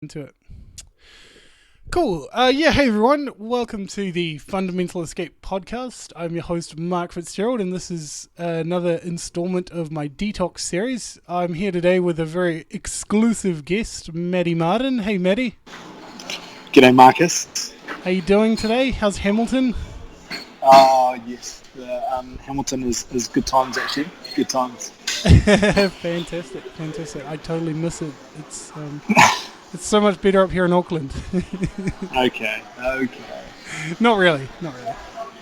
Into it. Cool. Hey everyone. Welcome to the Fundamental Escape podcast. I'm your host, Mark Fitzgerald, and this is another installment of my Detox series. I'm here today with a very exclusive guest, Martyn. Hey, Maddie. G'day, Marcus. How you doing today? How's Hamilton? Oh, yes. Hamilton is good times, actually. Good times. Fantastic. I totally miss it. It's so much better up here in Auckland. Okay. Not really.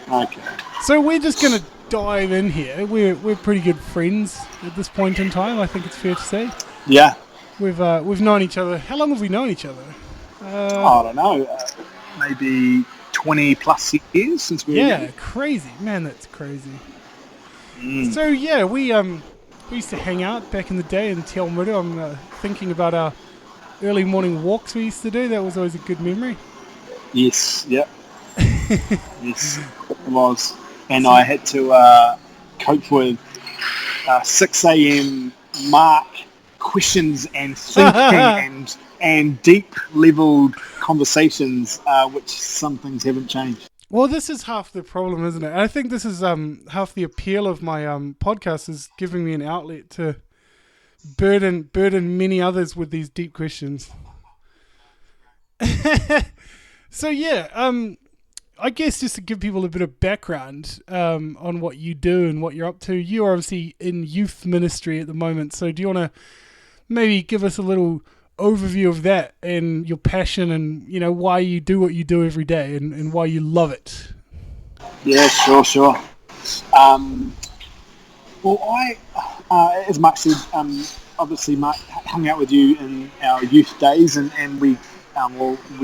Okay. So we're just going to dive in here. We're pretty good friends at this point in time, I think it's fair to say. Yeah. We've known each other. How long have we known each other? I don't know. Maybe 20 plus years since we were young. Crazy. Man, that's crazy. Mm. So yeah, we used to hang out back in the day in Te Awamutu. I'm thinking about our early morning walks we used to do. That was always a good memory. Yes, yep. Yes, it was. And I had to cope with 6 a.m. Mark questions and thinking and deep-leveled conversations, which some things haven't changed. Well, this is half the problem, isn't it? I think this is half the appeal of my podcast is giving me an outlet to burden many others with these deep questions. So yeah, I guess just to give people a bit of background on what you do and what you're up to. You're obviously in youth ministry at the moment, so do you want to maybe give us a little overview of that and your passion and, you know, why you do what you do every day and why you love it? Yeah, sure. Well, as Mark said, obviously Mark hung out with you in our youth days, and we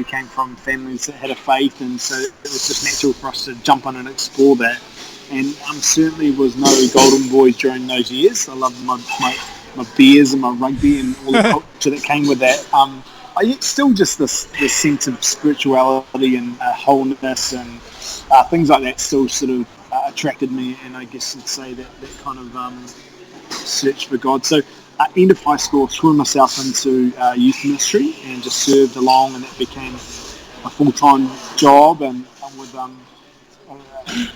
came from families that had a faith, and so it was just natural for us to jump on and explore that. And certainly was no golden boy during those years. I loved my beers and my rugby and all the culture that came with that. Still just this sense of spirituality and wholeness and things like that still sort of attracted me, and I guess I'd say that kind of search for God. So end of high school, threw myself into youth ministry and just served along, and it became a full-time job. And with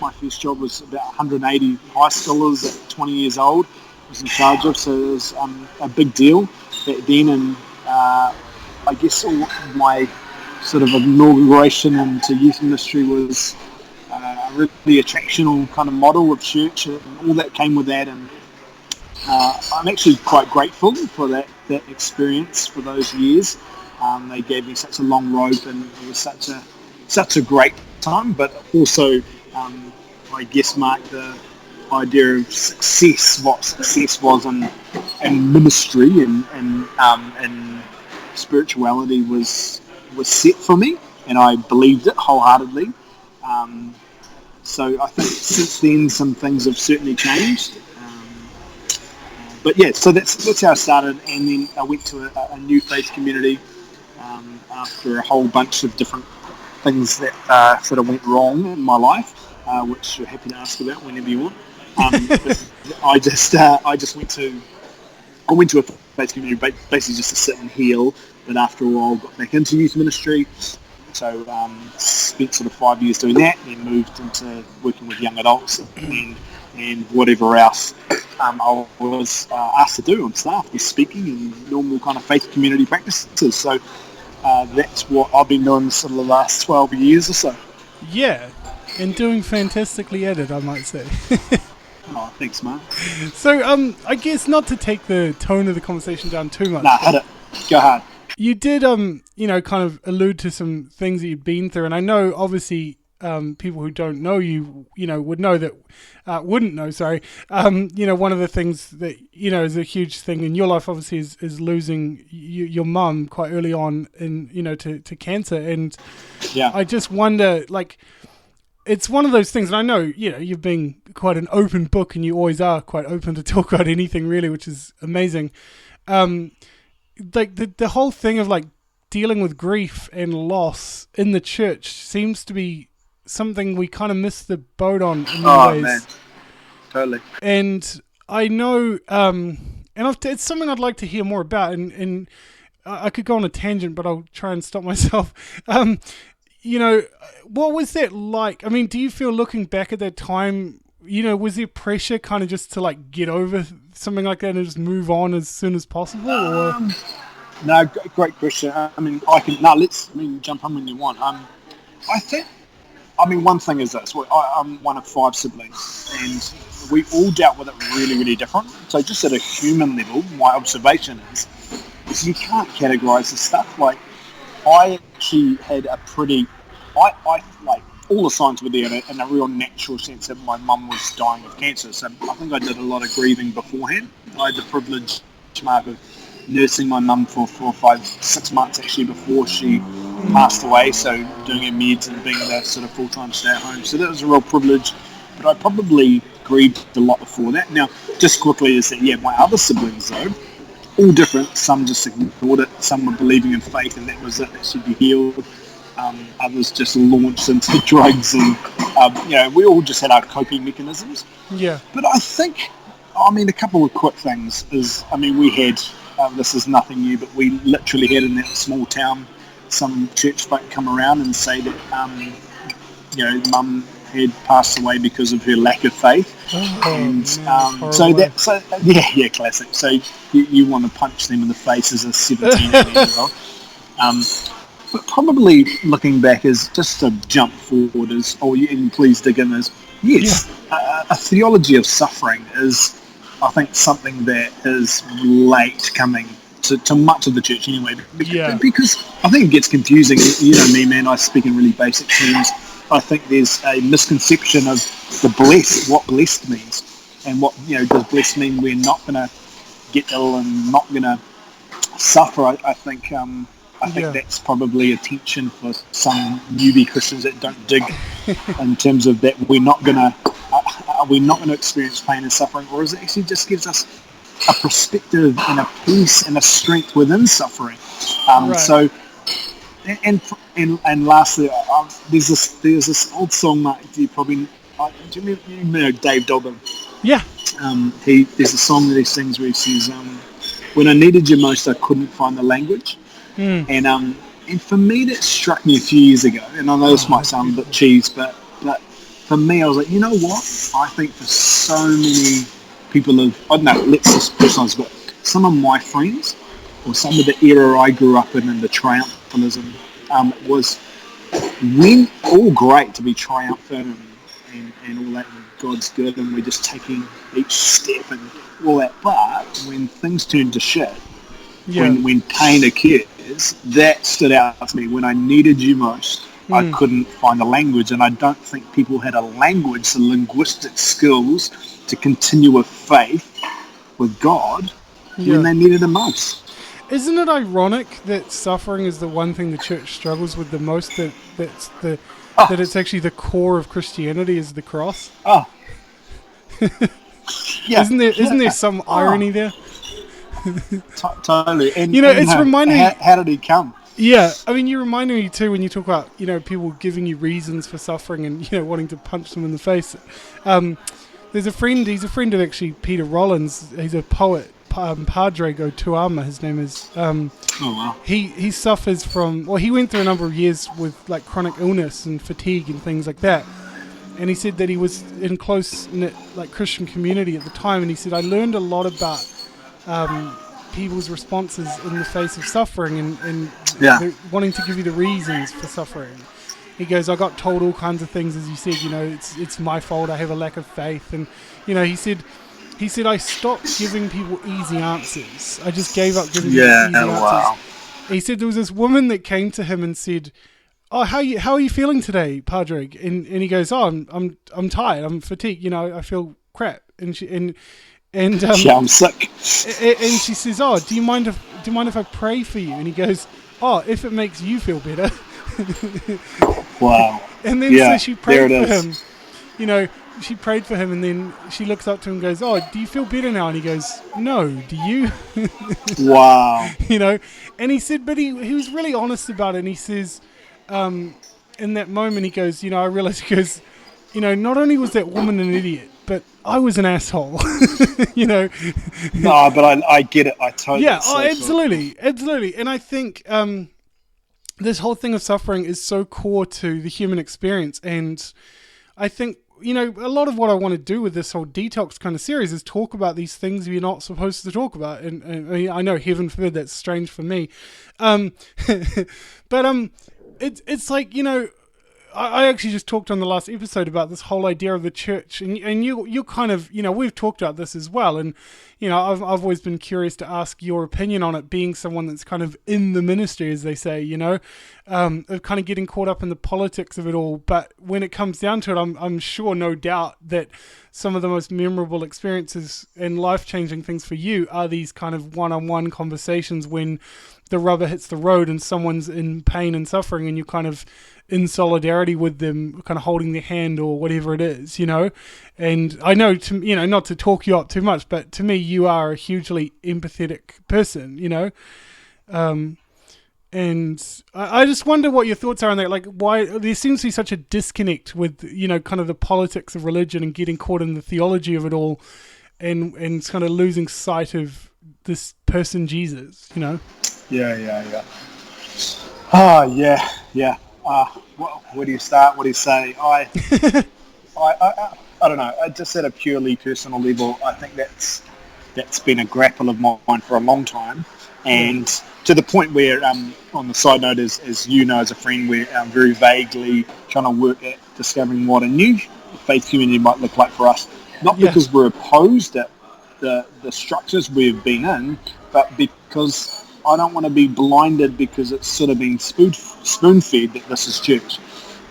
my first job was about 180 high schoolers at 20 years old. I was in charge of, so it was a big deal back then. And I guess all my sort of inauguration into youth ministry was a really attractional kind of model of church and all that came with that. And I'm actually quite grateful for that experience for those years. They gave me such a long rope, and it was such a great time. But also, I guess, Mark, the idea of success, what success was in ministry and spirituality was set for me, and I believed it wholeheartedly. So I think since then some things have certainly changed. But yeah, so that's how I started, and then I went to a new faith community after a whole bunch of different things that sort of went wrong in my life, which you're happy to ask about whenever you want. But I went to a faith community basically just to sit and heal, but after a while got back into youth ministry. So spent sort of 5 years doing that, then moved into working with young adults and whatever else I was asked to do on staff, was speaking and normal kind of faith community practices. So that's what I've been doing sort of the last 12 years or so. Yeah, and doing fantastically at it, I might say. Oh, thanks, Mark. So I guess not to take the tone of the conversation down too much. Nah, hit it. Go hard. You did, kind of allude to some things that you've been through, and I know, obviously, people who don't know you, would know that, wouldn't know, sorry. One of the things that, is a huge thing in your life, obviously, is losing your mum quite early on to cancer. And yeah. I just wonder, it's one of those things, and I know, you've been quite an open book, and you always are quite open to talk about anything, really, which is amazing. The whole thing of dealing with grief and loss in the church seems to be something we kind of missed the boat on in many ways. Man, totally. And I know, it's something I'd like to hear more about. And I could go on a tangent, but I'll try and stop myself. You know, what was that like? I mean, do you feel looking back at that time, you know, was there pressure kind of just to like get over something like that and just move on as soon as possible? Or No, great question. I mean, let's jump on when you want. I think, one thing is this: I'm one of 5 siblings, and we all dealt with it really, really different. So, just at a human level, my observation is you can't categorise this stuff. Like, I actually had a pretty, I like all the signs were there in a real natural sense that my mum was dying of cancer. So, I think I did a lot of grieving beforehand. I had the privilege, Mark, of nursing my mum for 4, 5, 6 months actually before she passed away, so doing her meds and being the sort of full-time stay at home. So that was a real privilege, but I probably grieved a lot before that. Now, just quickly is that, my other siblings though, all different. Some just ignored it, some were believing in faith and that was it, that she'd be healed. Others just launched into drugs and, we all just had our coping mechanisms. yeah, But I think, a couple of quick things is, we had, this is nothing new, but we literally had in that small town some church folk come around and say that, mum had passed away because of her lack of faith. Classic. So you want to punch them in the face as a 17, 18-year-old. But probably looking back is just to jump forward and please dig in is, yes, a theology of suffering is, I think, something that is late coming to much of the church anyway. Because I think it gets confusing. You know me, man, I speak in really basic terms. I think there's a misconception of the blessed, what blessed means. And what, does blessed mean we're not going to get ill and not going to suffer? I think that's probably a tension for some newbie Christians that don't dig in terms of that we're not going to experience pain and suffering, or is it actually just gives us a perspective and a peace and a strength within suffering? So, and lastly, there's this old song, Mark. Do you remember Dave Dobbin? Yeah. There's a song that he sings where he says, "When I needed you most, I couldn't find the language." And for me, that struck me a few years ago. And I know this might sound a bit cheese, but for me, I was like, you know what? I think for so many people let's just personalise, but some of my friends, or some of the era I grew up in the triumphalism, was when all great to be triumphant and all that, and God's good, and we're just taking each step and all that. But when things turn to shit, when pain occurs, that stood out to me. When I needed you most, I couldn't find a language, and I don't think people had a language, the linguistic skills to continue with faith with God when they needed it most. Isn't it ironic that suffering is the one thing the church struggles with the most? That it's actually the core of Christianity is the cross. Oh, yeah. Isn't there some irony there? Totally. And it's reminding me. How did he come? Yeah, you reminded me too when you talk about people giving you reasons for suffering and wanting to punch them in the face. There's a friend. He's a friend of actually Peter Rollins. He's a poet. Padre Go Tuama, his name is. Oh wow. He suffers from. Well, he went through a number of years with like chronic illness and fatigue and things like that. And he said that he was in close knit like Christian community at the time, and he said I learned a lot about people's responses in the face of suffering and wanting to give you the reasons for suffering. He goes, I got told all kinds of things, as you said, it's my fault, I have a lack of faith. And, he said, I stopped giving people easy answers. I just gave up giving people easy answers. He said there was this woman that came to him and said, oh, how are you feeling today, Padre? And he goes, oh, I'm tired, I'm fatigued, I feel crap. And I'm sick. And she says, "Oh, do you mind if I pray for you?" And he goes, "Oh, if it makes you feel better." Wow. And then so she prayed for him. She prayed for him, and then she looks up to him and goes, "Oh, do you feel better now?" And he goes, "No, do you?" Wow. And he said, but he was really honest about it. And he says, in that moment, he goes, I realized, he goes, not only was that woman an idiot, but I was an asshole. You know. No, but I get it. I totally. Yeah. Oh, absolutely. And I think this whole thing of suffering is so core to the human experience, and I think, you know, a lot of what I want to do with this whole detox kind of series is talk about these things you're not supposed to talk about. And I mean, I know, heaven forbid, that's strange for me. But it's like, you know, I actually just talked on the last episode about this whole idea of the church, and you kind of, you know, we've talked about this as well, and you know, I've always been curious to ask your opinion on it, being someone that's kind of in the ministry, as they say, you know, of kind of getting caught up in the politics of it all. But when it comes down to it, I'm sure, no doubt, that some of the most memorable experiences and life-changing things for you are these kind of one-on-one conversations when the rubber hits the road and someone's in pain and suffering, and you kind of in solidarity with them, kind of holding their hand or whatever it is, you know. And I know, you know, not to talk you up too much, but to me, you are a hugely empathetic person, you know. And I just wonder what your thoughts are on that. Like, why there seems to be such a disconnect with, you know, kind of the politics of religion and getting caught in the theology of it all, and kind of losing sight of this person, Jesus, you know. Yeah. Oh, yeah. Where do you start? What do you say? I don't know. Just at a purely personal level, I think that's been a grapple of mine for a long time, and to the point where, on the side note, as you know, as a friend, we're very vaguely trying to work at discovering what a new faith community might look like for us. Not because we're opposed to the structures we've been in, but because I don't want to be blinded because it's sort of been spoon-fed that this is church.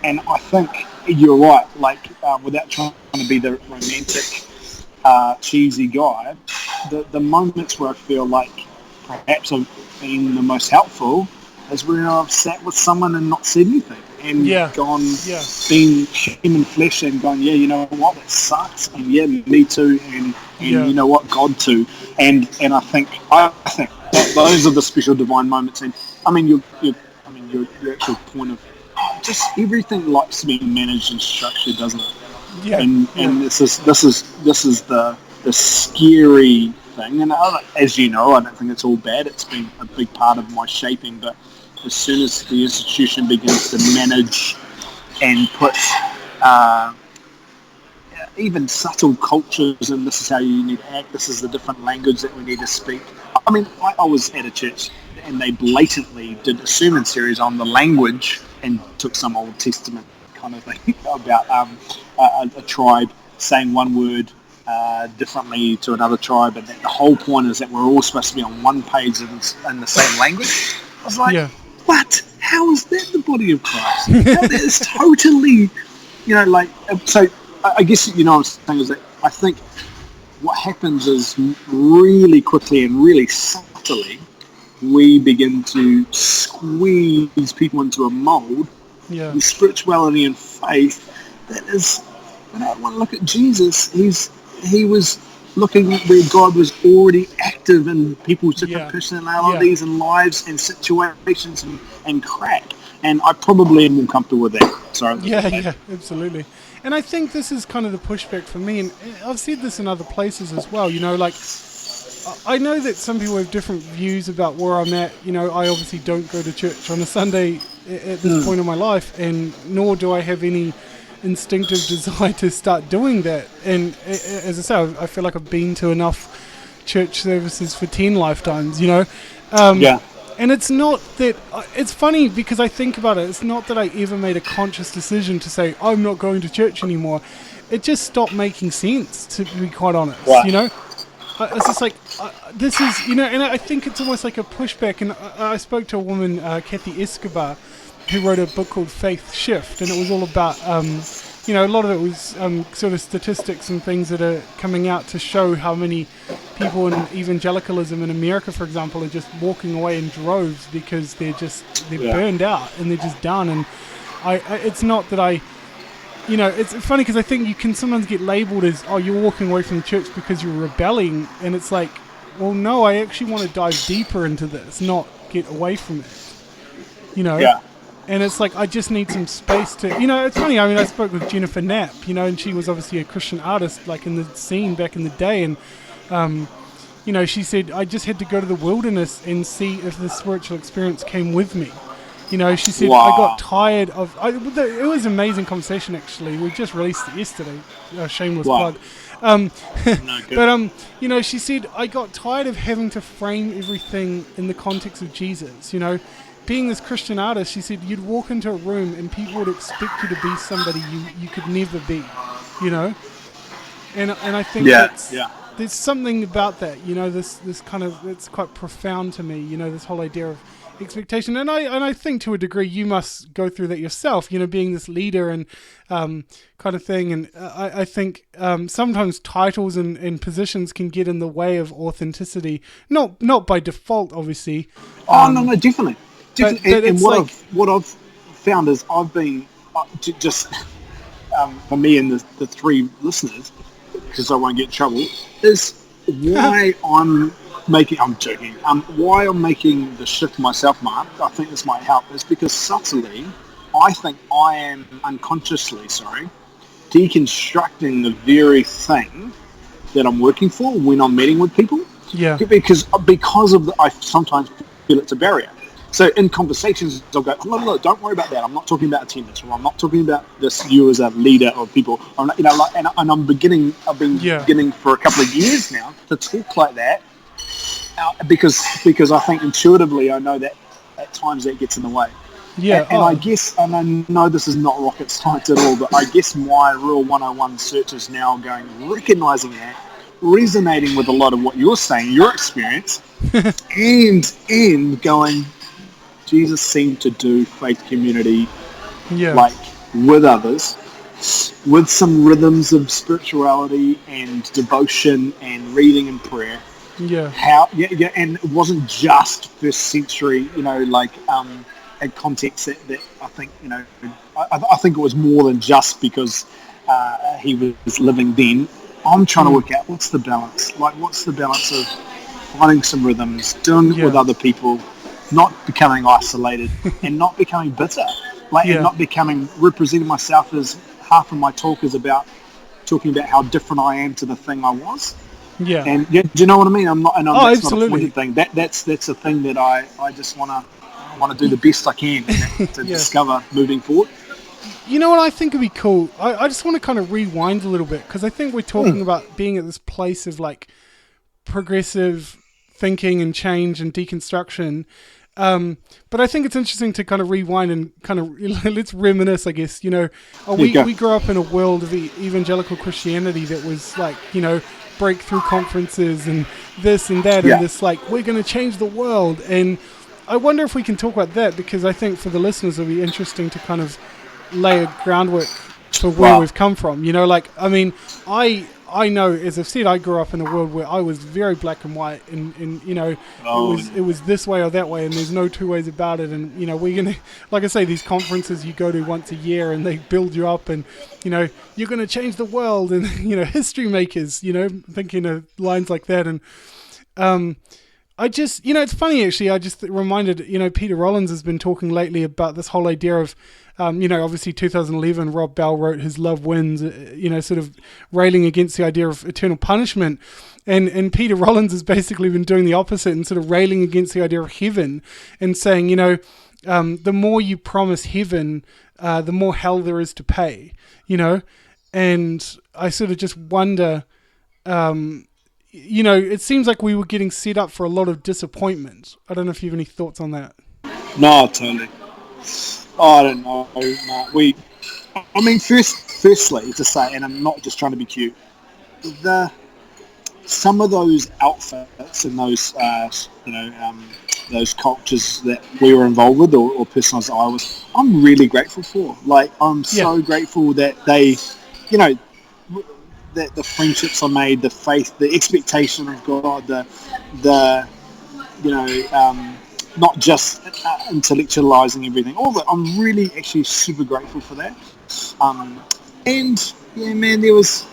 And I think you're right, like, without trying to be the romantic, cheesy guy, the moments where I feel like perhaps I've been the most helpful is where I've sat with someone and not said anything, and being human flesh and gone, yeah, you know what, that sucks, and yeah, me too, and you know what, God too, and I think that those are the special divine moments. And I mean, your actual point of just everything likes to be managed and structured, doesn't it? Yeah. And this is the scary thing. And as you know, I don't think it's all bad. It's been a big part of my shaping. But as soon as the institution begins to manage and put even subtle cultures, and this is how you need to act, this is the different language that we need to speak. I mean, I was at a church and they blatantly did a sermon series on the language and took some Old Testament kind of thing about a tribe saying one word differently to another tribe, and that the whole point is that we're all supposed to be on one page in the same language. I was like, what? How is that the body of Christ? That is totally, you know, like, so I guess, you know what I'm saying is that I think what happens is really quickly and really subtly we begin to squeeze people into a mold with spirituality and faith that is, when I want to look at Jesus, he was looking at where God was already active in people's different personalities and lives and situations and crack. And I probably am more comfortable with that. Sorry. Yeah, absolutely. And I think this is kind of the pushback for me, and I've said this in other places as well, you know, like, I know that some people have different views about where I'm at. You know, I obviously don't go to church on a Sunday at this point in my life, and nor do I have any instinctive desire to start doing that. And as I say, I feel like I've been to enough church services for 10 lifetimes, you know. And it's not that, it's funny because I think about it, it's not that I ever made a conscious decision to say, I'm not going to church anymore. It just stopped making sense, to be quite honest, you know. It's just like, this is, you know, and I think it's almost like a pushback. And I spoke to a woman, Kathy Escobar, who wrote a book called Faith Shift, and it was all about, you know, a lot of it was sort of statistics and things that are coming out to show how many people in evangelicalism in America, for example, are just walking away in droves because they're burned out and they're just done. And it's not that I, you know, it's funny because I think you can sometimes get labelled as, oh, you're walking away from the church because you're rebelling, and it's like, well, no, I actually want to dive deeper into this, not get away from it, you know? And it's like, I just need some space to, it's funny. I mean, I spoke with Jennifer Knapp, and she was obviously a Christian artist, like in the scene back in the day. And, she said, I just had to go to the wilderness and see if the spiritual experience came with me. She said, I got tired of, it was an amazing conversation, actually. We just released it yesterday. Shameless plug. No, good. But, she said, I got tired of having to frame everything in the context of Jesus, Being this Christian artist, she said, you'd walk into a room and people would expect you to be somebody you could never be, And I think there's something about that, this kind of, it's quite profound to me, this whole idea of expectation. And I think to a degree you must go through that yourself, being this leader and kind of thing. And I think sometimes titles and positions can get in the way of authenticity, not by default, obviously. No, definitely. But and what I've found is I've been just for me and the three listeners, because I won't get in trouble, is why I'm joking. Why I'm making the shift myself, Mark. I think this might help. Is because subtly, I think I am unconsciously, deconstructing the very thing that I'm working for when I'm meeting with people. Yeah. Because of I sometimes feel it's a barrier. So in conversations, I'll go, look, don't worry about that. I'm not talking about attendance, or I'm not talking about this. You as a leader of people, I'm not, and I've been beginning for a couple of years now to talk like that, because I think intuitively I know that at times that gets in the way. Yeah. And I guess, and I know this is not rocket science at all, but I guess my real 101 search is now recognizing that, resonating with a lot of what you're saying, your experience, and going, Jesus seemed to do faith community with others, with some rhythms of spirituality and devotion and reading and prayer. Yeah. And it wasn't just first century, a context that I think, I think it was more than just because he was living then. I'm trying to work out what's the balance. Like, what's the balance of finding some rhythms, doing it with other people, not becoming isolated, and not becoming bitter, and not representing myself as half of my talk is about talking about how different I am to the thing I was. Yeah. And do you know what I mean? That's absolutely. Not a pointed thing. That's a thing that I just want to do the best I can to discover moving forward. You know what I think would be cool? I just want to kind of rewind a little bit, because I think we're talking about being at this place of like progressive thinking and change and deconstruction. But I think it's interesting to kind of rewind and kind of let's reminisce, I guess. We grew up in a world of evangelical Christianity that was like, breakthrough conferences and this and that, and this like, we're going to change the world. And I wonder if we can talk about that, because I think for the listeners it'll be interesting to kind of lay a groundwork for where we've come from. I know, as I've said, I grew up in a world where I was very black and white, and it was this way or that way, and there's no two ways about it. And we're gonna, like I say, these conferences you go to once a year, and they build you up, and you're gonna change the world, and history makers, thinking of lines like that. And I just, it's funny actually. I just reminded, Peter Rollins has been talking lately about this whole idea of, obviously 2011, Rob Bell wrote his Love Wins, sort of railing against the idea of eternal punishment. And Peter Rollins has basically been doing the opposite and sort of railing against the idea of heaven and saying, the more you promise heaven, the more hell there is to pay, And I sort of just wonder, it seems like we were getting set up for a lot of disappointment. I don't know if you have any thoughts on that. No, totally. I don't know. Firstly, to say, and I'm not just trying to be cute, some of those outfits and those, those cultures that we were involved with, or personas I was, I'm really grateful for. Like, I'm so grateful that they, that the friendships I made, the faith, the expectation of God, not just intellectualizing everything. All that, I'm really actually super grateful for that. There was,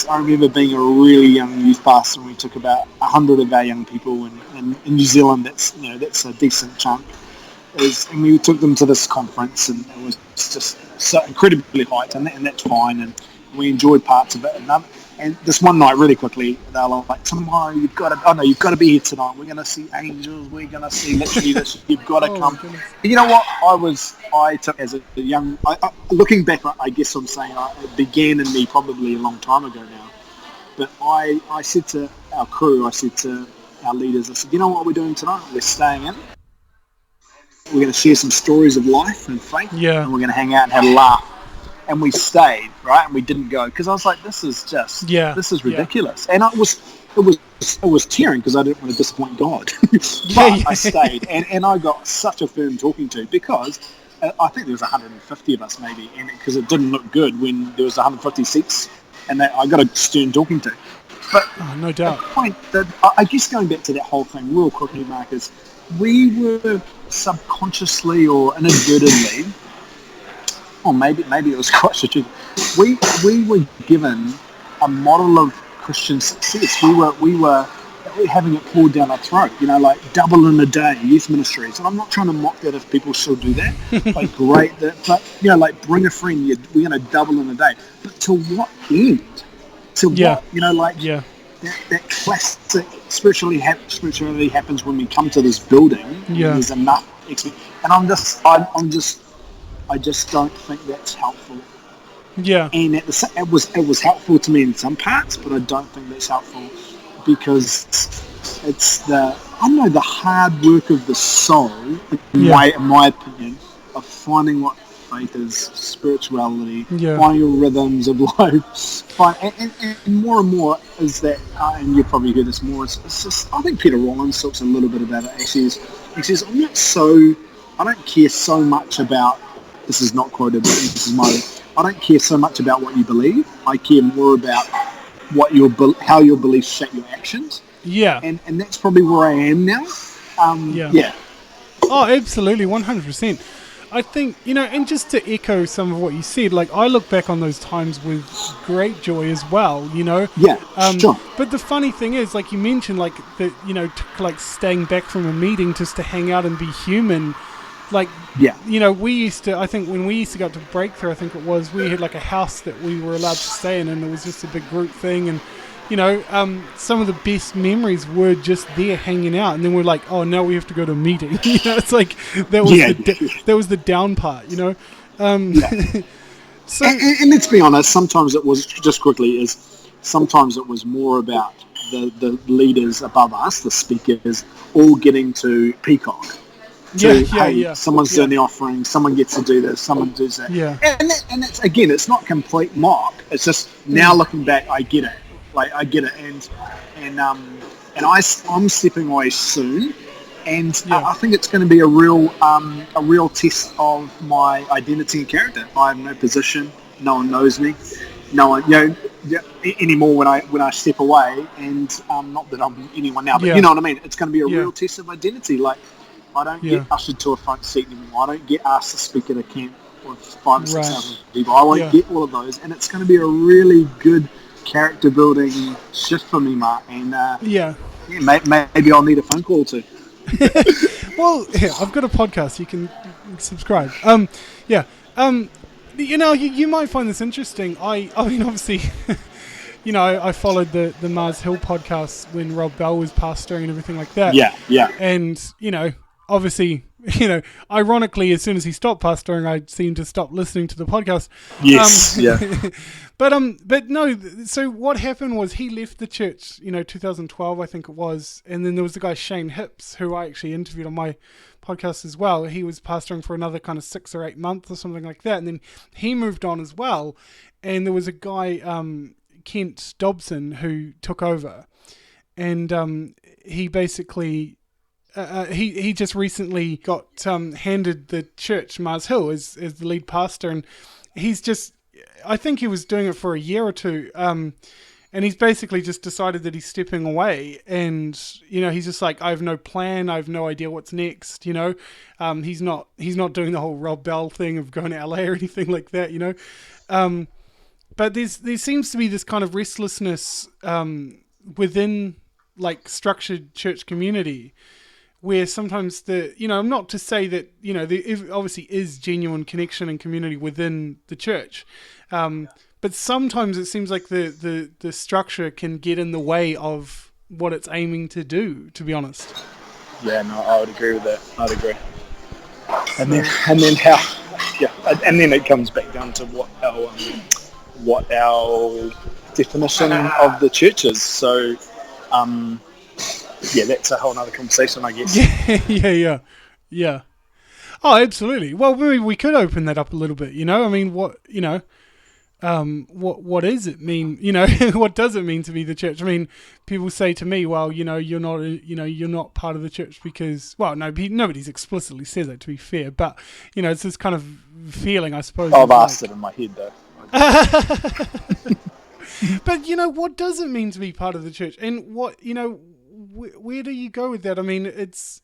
I remember being a really young youth pastor, and we took about 100 of our young people in New Zealand. That's a decent chunk. and we took them to this conference, and it was just so incredibly hyped, and that's fine, and we enjoyed parts of it. And this one night, really quickly, they were like, "Tomorrow you've got to be here tonight. We're going to see angels. We're going to see literally this. You've got to come." And you know what? I took as a young, looking back, I guess I'm saying it began in me probably a long time ago now. But I said to our crew, I said to our leaders, I said, "You know what we're doing tonight? We're staying in. We're going to share some stories of life and faith, and we're going to hang out and have a laugh." And we stayed, right? And we didn't go because I was like, "This is ridiculous." And it was tearing because I didn't want to disappoint God. But I stayed, and I got such a firm talking to because I think there was 150 of us maybe, and because it didn't look good when there was 150 seats, and I got a stern talking to. But no doubt. The point that I guess going back to that whole thing real quickly, Mark, is we were subconsciously or inadvertently, or maybe it was quite strategic, we were given a model of Christian success. We were having it poured down our throat, like double in a day, youth ministries. And I'm not trying to mock that if people still do that. Like, great, but, like, bring a friend, we're going to double in a day. But to what end? To what? That classic spirituality happens when we come to this building. Yeah. There's enough and I just don't think that's helpful. Yeah. And it was helpful to me in some parts, but I don't think that's helpful because it's the hard work of the soul, in my opinion, of finding what faith is, spirituality, finding your rhythms of life, and more is that, and you've probably heard this more. It's just, I think Peter Rollins talks a little bit about it. He says, I don't care so much about. This is not quoted, but this is my. I don't care so much about what you believe. I care more about how your beliefs shape your actions. Yeah. And that's probably where I am now. Yeah. Oh, absolutely, 100%. I think, and just to echo some of what you said, like, I look back on those times with great joy as well, Yeah, sure. But the funny thing is, like you mentioned, like, like staying back from a meeting just to hang out and be human. Like, we used to, I think when we used to go to Breakthrough, I think it was, we had like a house that we were allowed to stay in, and it was just a big group thing. And, some of the best memories were just there hanging out. And then we're like, oh, now we have to go to a meeting. It's like, that was the down part, So, and let's be honest, sometimes it was, just quickly, sometimes it was more about the leaders above us, the speakers, all getting to peacock. Someone's doing the offering, someone gets to do this, someone does that. Yeah. And it's, again, it's not complete mock. It's just now looking back, I get it. Like, I get it. And I'm stepping away soon. And I think it's going to be a real test of my identity and character. I have no position. No one knows me. No one, anymore when I step away. And not that I'm anyone now, but you know what I mean. It's going to be a real test of identity. Like, I don't get ushered to a front seat anymore. I don't get asked to speak at a camp with 5,000 or 6,000 people. I won't get all of those, and it's going to be a really good character building shift for me, Mark. And maybe I'll need a phone call too. Well, I've got a podcast. You can subscribe. You might find this interesting. I mean, obviously. I followed the Mars Hill podcast when Rob Bell was pastoring and everything like that. Yeah. And, obviously, ironically, as soon as he stopped pastoring, I seemed to stop listening to the podcast. Yes, But no, so what happened was he left the church, 2012, I think it was. And then there was the guy Shane Hips, who I actually interviewed on my podcast as well. He was pastoring for another kind of 6 or 8 months or something like that. And then he moved on as well. And there was a guy, Kent Dobson, who took over. And he basically... he just recently got handed the church, Mars Hill, as the lead pastor, and he's just, I think he was doing it for a year or two, and he's basically just decided that he's stepping away, and he's just like, I have no plan, I have no idea what's next, he's not doing the whole Rob Bell thing of going to LA or anything like that, but there seems to be this kind of restlessness within like structured church community. where sometimes not to say that, there obviously is genuine connection and community within the church. But sometimes it seems like the structure can get in the way of what it's aiming to do, to be honest. Yeah, no, I would agree with that. I'd agree. And then it comes back down to what our definition of the church is. So, that's a whole other conversation, I guess. Yeah. Oh, absolutely. Well, maybe we could open that up a little bit. I mean, what does it mean? What does it mean to be the church? I mean, people say to me, well, you're not part of the church because, well, no, nobody's explicitly says that, to be fair, but it's this kind of feeling, I suppose. I've asked it in my head though. But what does it mean to be part of the church, and what where do you go with that? I mean, it's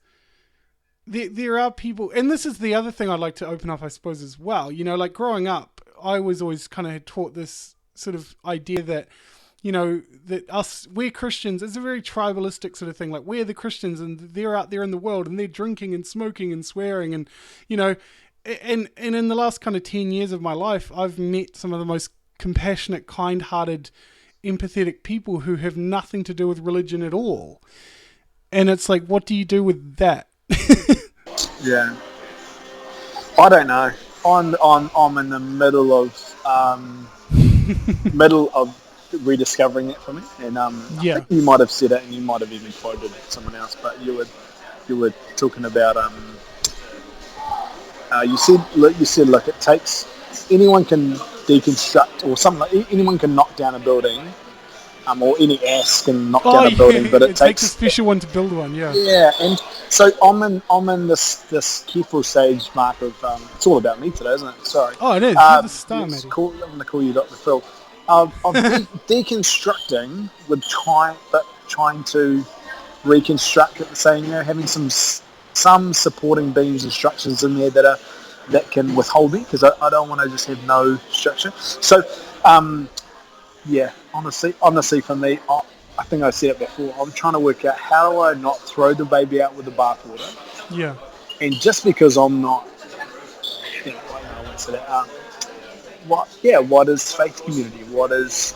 there are people, and this is the other thing I'd like to open up, I suppose, as well. Like growing up, I was always kind of taught this sort of idea that, that we're Christians. It's a very tribalistic sort of thing. Like, we're the Christians and they're out there in the world and they're drinking and smoking and swearing. And, and in the last kind of 10 years of my life, I've met some of the most compassionate, kind-hearted, empathetic people who have nothing to do with religion at all. And it's like, what do you do with that? Yeah. I don't know. I'm in the middle of rediscovering it for me, and I think you might have said it, and you might have even quoted someone else, but you were talking about you said look, it takes anyone can deconstruct or something like, anyone can knock down a building, or any ass can knock down a building, but it takes a special one to build one. Yeah, and so I'm in this careful stage, Mark, of it's all about me today, isn't it? Sorry. Oh, it is. You're the star, mate. I'm going to call you Dr. Phil. Of deconstructing with trying to reconstruct at the same, having some supporting beams and structures in there that can withhold me, because I don't want to just have no structure. So, honestly, for me, I think I said it before. I'm trying to work out how do I not throw the baby out with the bathwater. Yeah. And just because I'm not, I won't say that. What is faith community? What is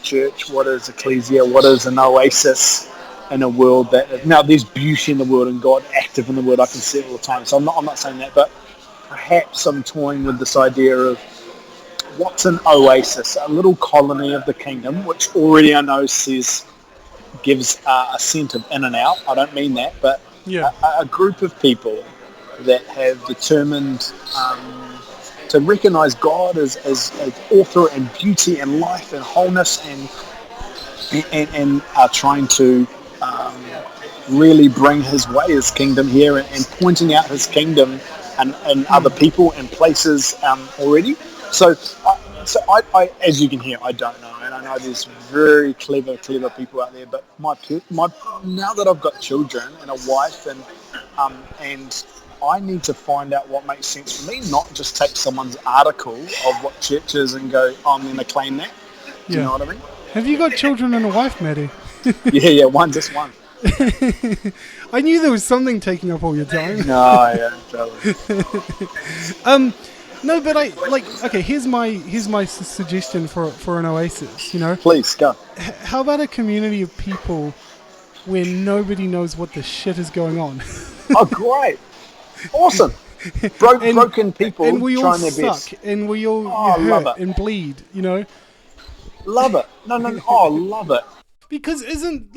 church? What is ecclesia? What is an oasis in a world that, now there's beauty in the world and God active in the world. I can see it all the time. So I'm not saying that, but perhaps I'm toying with this idea of what's an oasis, a little colony of the kingdom, which already I know gives a scent of in and out. I don't mean that, but a group of people that have determined to recognize God as author and beauty and life and wholeness, and are trying to really bring his way, his kingdom here, and pointing out his kingdom and other people and places already. So I, as you can hear, I don't know, and I know there's very clever people out there. But my now that I've got children and a wife, and I need to find out what makes sense for me, not just take someone's article of what church is and go, I'm going to claim that. Do you know what I mean? Have you got children and a wife, Matty? Yeah, just one. I knew there was something taking up all your time. No, yeah, totally. No, but okay, here's my suggestion for an oasis, Please, go. How about a community of people where nobody knows what the shit is going on? Oh, great. Awesome. Broken people and we all trying their suck, best. And we all hurt and bleed, Love it. No, love it. Because in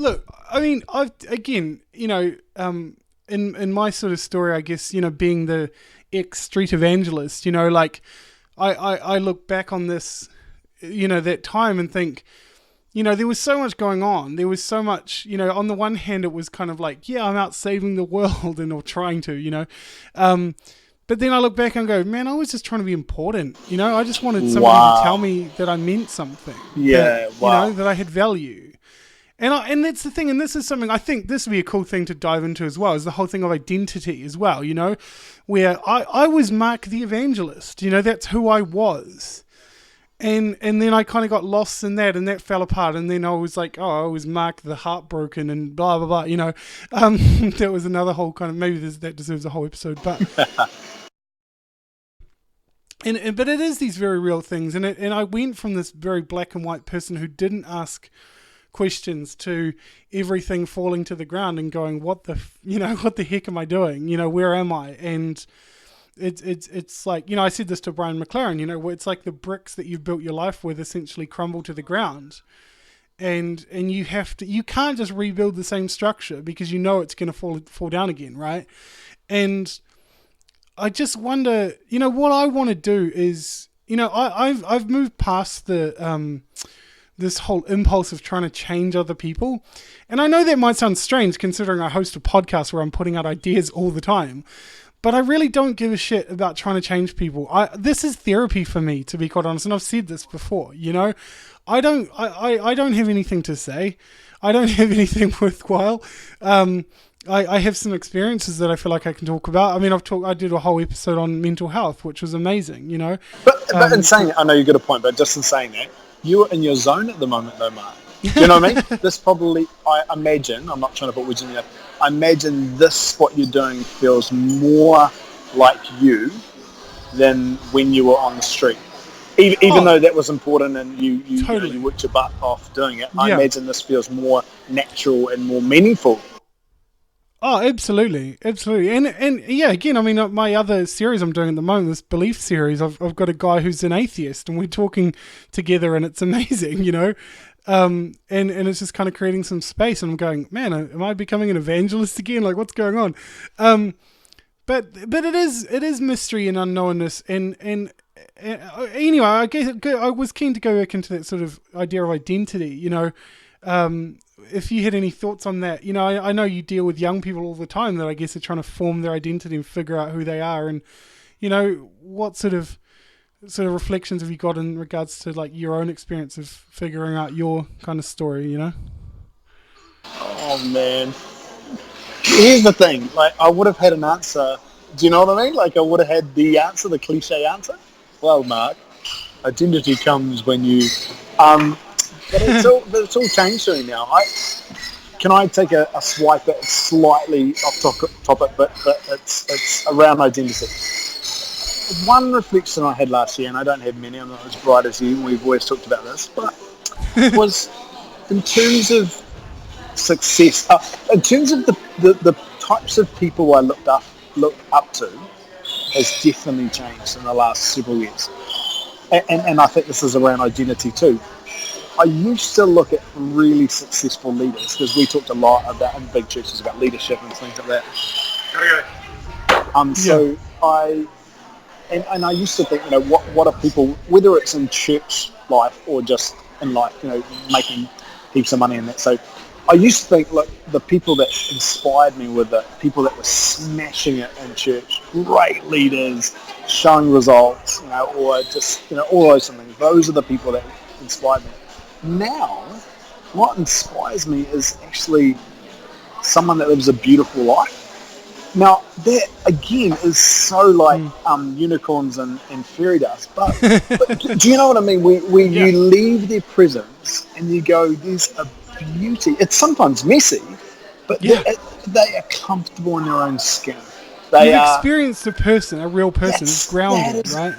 my sort of story, I guess, being the ex-street evangelist, I look back on this, that time and think, there was so much going on. There was so much, on the one hand, it was kind of like, I'm out saving the world or trying to, but then I look back and go, man, I was just trying to be important. I just wanted somebody to tell me that I meant something. Yeah, that, that I had value. And that's the thing, and this is something I think this would be a cool thing to dive into as well, is the whole thing of identity as well, where I was Mark the Evangelist, that's who I was. And then I kind of got lost in that, and that fell apart. And then I was like, oh, I was Mark the Heartbroken, and blah blah blah. That was another whole kind of, maybe that deserves a whole episode. But but it is these very real things, and I went from this very black and white person who didn't ask questions to everything falling to the ground and going, what the heck am I doing? Where am I? And it's like, I said this to Brian McLaren, where it's like the bricks that you've built your life with essentially crumble to the ground, and you can't just rebuild the same structure because it's going to fall down again, right? And I just wonder, what I want to do is, I've moved past the this whole impulse of trying to change other people. And I know that might sound strange considering I host a podcast where I'm putting out ideas all the time, but I really don't give a shit about trying to change people. This is therapy for me, to be quite honest. And I've said this before, I don't have anything to say. I don't have anything worthwhile. I have some experiences that I feel like I can talk about. I mean, I did a whole episode on mental health, which was amazing, But in saying that, I know you got a point, but just in saying that, you're in your zone at the moment, though, Mark. Do you know what I mean? This probably, I imagine, I'm not trying to put words in your mouth, I imagine what you're doing feels more like you than when you were on the street. Even though that was important and you totally. You worked your butt off doing it, I imagine this feels more natural and more meaningful. Oh, absolutely. And yeah, again, I mean, my other series I'm doing at the moment, this belief series, I've got a guy who's an atheist and we're talking together and it's amazing, and it's just kind of creating some space, and I'm going, man, am I becoming an evangelist again? Like, what's going on? But it is mystery and unknownness, and anyway, I guess I was keen to go back into that sort of idea of identity, if you had any thoughts on that. I know you deal with young people all the time that I guess are trying to form their identity and figure out who they are, and what sort of reflections have you got in regards to like your own experience of figuring out your kind of story, Oh man, here's the thing, like I would have had an answer, do you know what I mean? Like I would have had the answer, the cliche answer. Well, Mark, identity comes when you but it's all changed to me now. Can I take a swipe at slightly off topic, but it's around identity. One reflection I had last year, and I don't have many, I'm not as bright as you, we've always talked about this, but was in terms of success, in terms of the types of people I look up to has definitely changed in the last several years. And I think this is around identity too. I used to look at really successful leaders, because we talked a lot about in big churches about leadership and things like that. So I used to think, what are people, whether it's in church life or just in life, making heaps of money and that. So I used to think, look, the people that inspired me were the people that were smashing it in church, great leaders, showing results, or just, all those things. Those are the people that inspired me. Now, what inspires me is actually someone that lives a beautiful life. Now, that, again, is so like unicorns and fairy dust. But do you know what I mean? Where you leave their presence and you go, there's a beauty. It's sometimes messy, but they are comfortable in their own skin. You've experienced a real person, it's grounded, right?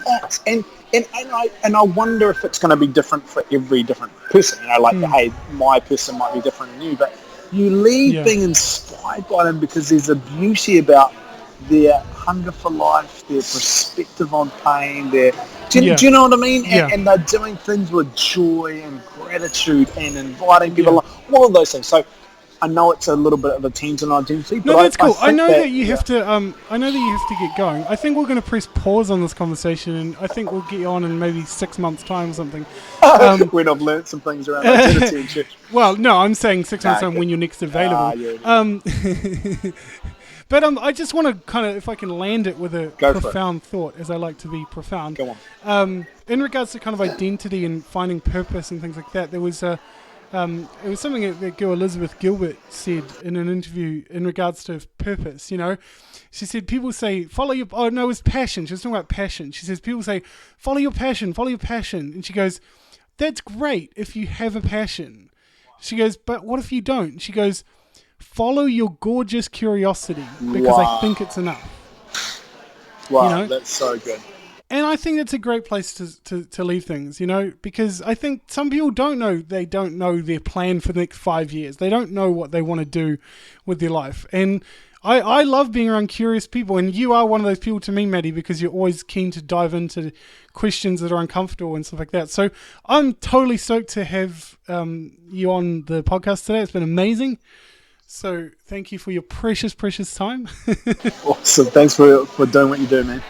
And I wonder if it's going to be different for every different person. Hey, my person might be different than you, but you leave being inspired by them because there's a beauty about their hunger for life, their perspective on pain, do you know what I mean? And they're doing things with joy and gratitude and inviting people along, all of those things. So I know it's a little bit of a tangent identity. No, that's cool. I know that you have to. I know that you have to get going. I think we're going to press pause on this conversation, and I think we'll get on in maybe 6 months' time or something. When I've learnt some things around identity and church. Well, no, I'm saying 6 months' time when you're next available. But I just want to kind of, if I can land it with a profound thought, as I like to be profound. Go on. In regards to kind of identity and finding purpose and things like that, there was a It was something that girl Elizabeth Gilbert said in an interview in regards to purpose. She said people say follow your. Oh no, it was passion. She was talking about passion. She says people say follow your passion, and she goes, that's great if you have a passion. She goes, but what if you don't? She goes, follow your gorgeous curiosity because I think it's enough. Wow, that's so good. And I think it's a great place to leave things, because I think some people don't know their plan for the next 5 years. They don't know what they want to do with their life. And I love being around curious people. And you are one of those people to me, Maddie, because you're always keen to dive into questions that are uncomfortable and stuff like that. So I'm totally stoked to have you on the podcast today. It's been amazing. So thank you for your precious, precious time. Awesome. Thanks for doing what you do, man.